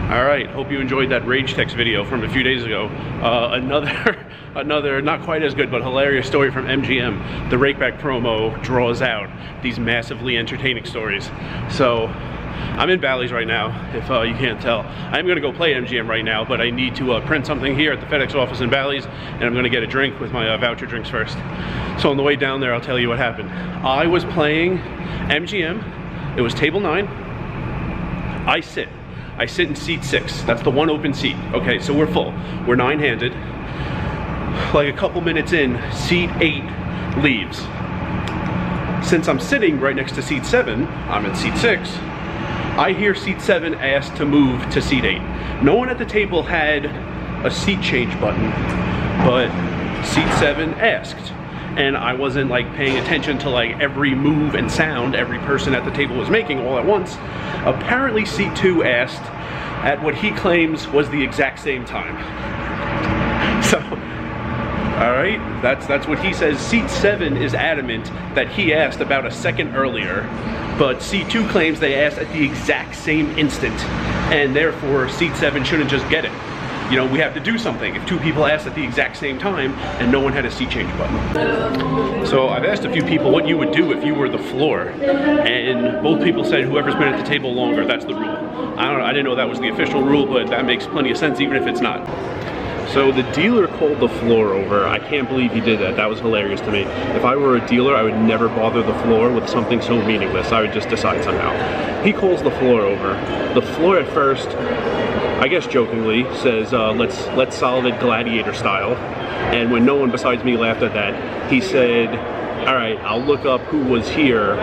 All right, hope you enjoyed that rage text video from a few days ago. Another not quite as good but hilarious story from MGM. The rakeback promo draws out these massively entertaining stories. So I'm in Bally's right now, if you can't tell. I'm gonna go play MGM right now, but I need to print something here at the FedEx office in Bally's, and I'm gonna get a drink with my voucher drinks first. So on the way down there, I'll tell you what happened. I was playing MGM, it was table 9. I sit in seat 6. That's the one open seat. Okay, so we're full. We're 9-handed. Like a couple minutes in, seat 8 leaves. Since I'm sitting right next to seat 7, I'm at seat 6. I hear seat 7 ask to move to seat 8. No one at the table had a seat change button, but seat 7 asked. And I wasn't like paying attention to like every move and sound every person at the table was making all at once. Apparently seat 2 asked at what he claims was the exact same time. So, all right, that's what he says. Seat 7 is adamant that he asked about a second earlier, but seat 2 claims they asked at the exact same instant, and therefore seat 7 shouldn't just get it. You know, we have to do something. If 2 people asked at the exact same time and no one had a seat change button. So I've asked a few people what you would do if you were the floor, and both people said whoever's been at the table longer, that's the rule. I didn't know that was the official rule, but that makes plenty of sense even if it's not. So the dealer called the floor over. I can't believe he did that. That was hilarious to me. If I were a dealer, I would never bother the floor with something so meaningless. I would just decide somehow. He calls the floor over. The floor at first, I guess jokingly, says, let's solve it gladiator style. And when no one besides me laughed at that, he said, all right, I'll look up who was here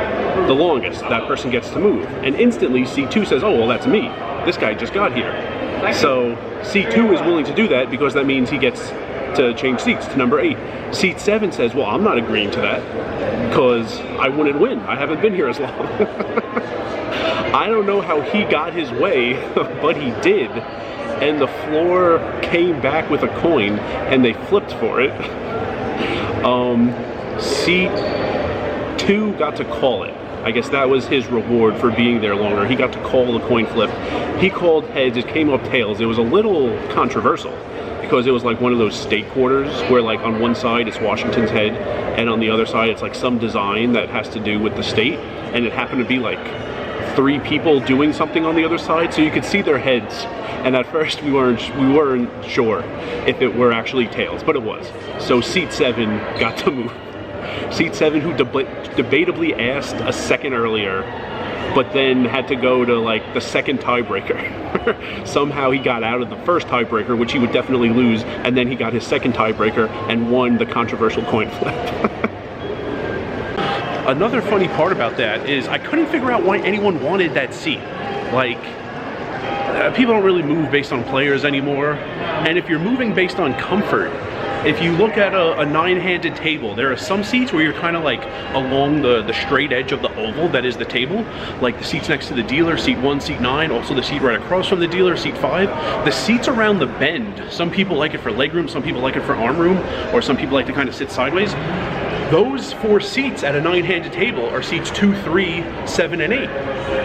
the longest. That person gets to move. And instantly, seat 2 says, oh, well, that's me. This guy just got here. So seat 2 is willing to do that because that means he gets to change seats to number 8. Seat 7 says, well, I'm not agreeing to that because I wouldn't win. I haven't been here as long. I don't know how he got his way, but he did. And the floor came back with a coin and they flipped for it. Seat 2 got to call it. I guess that was his reward for being there longer. He got to call the coin flip. He called heads, it came up tails. It was a little controversial because it was like one of those state quarters where like on one side it's Washington's head and on the other side it's like some design that has to do with the state, and it happened to be like 3 people doing something on the other side, so you could see their heads. And at first we weren't sure if it were actually tails, but it was. So seat 7 got to move. Seat 7, who debatably asked a second earlier, but then had to go to like the second tiebreaker. Somehow he got out of the first tiebreaker, which he would definitely lose, and then he got his second tiebreaker and won the controversial coin flip. Another funny part about that is I couldn't figure out why anyone wanted that seat. Like, people don't really move based on players anymore, and if you're moving based on comfort, if you look at a 9-handed table, there are some seats where you're kind of like along the straight edge of the oval that is the table, like the seats next to the dealer, seat 1, seat 9, also the seat right across from the dealer, seat 5. The seats around the bend, some people like it for legroom, some people like it for arm room, or some people like to kind of sit sideways. Those 4 seats at a 9-handed table are seats 2, 3, 7, and 8.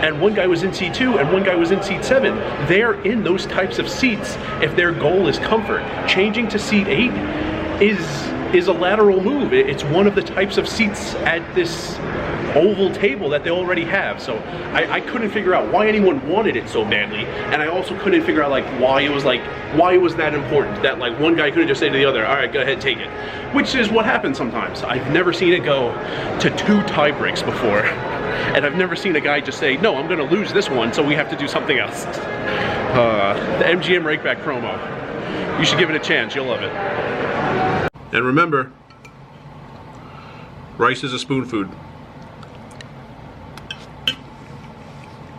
And one guy was in seat 2 and one guy was in seat 7. They're in those types of seats if their goal is comfort. Changing to seat 8 is a lateral move. It's one of the types of seats at this oval table that they already have. So I couldn't figure out why anyone wanted it so badly, and I also couldn't figure out why it was that important that like one guy couldn't just say to the other, all right, go ahead, take it, which is what happens sometimes. I've never seen it go to 2 tie breaks before, and I've never seen a guy just say, no, I'm gonna lose this one, so we have to do something else. The MGM rakeback promo, you should give it a chance, you'll love it. And remember, rice is a spoon food.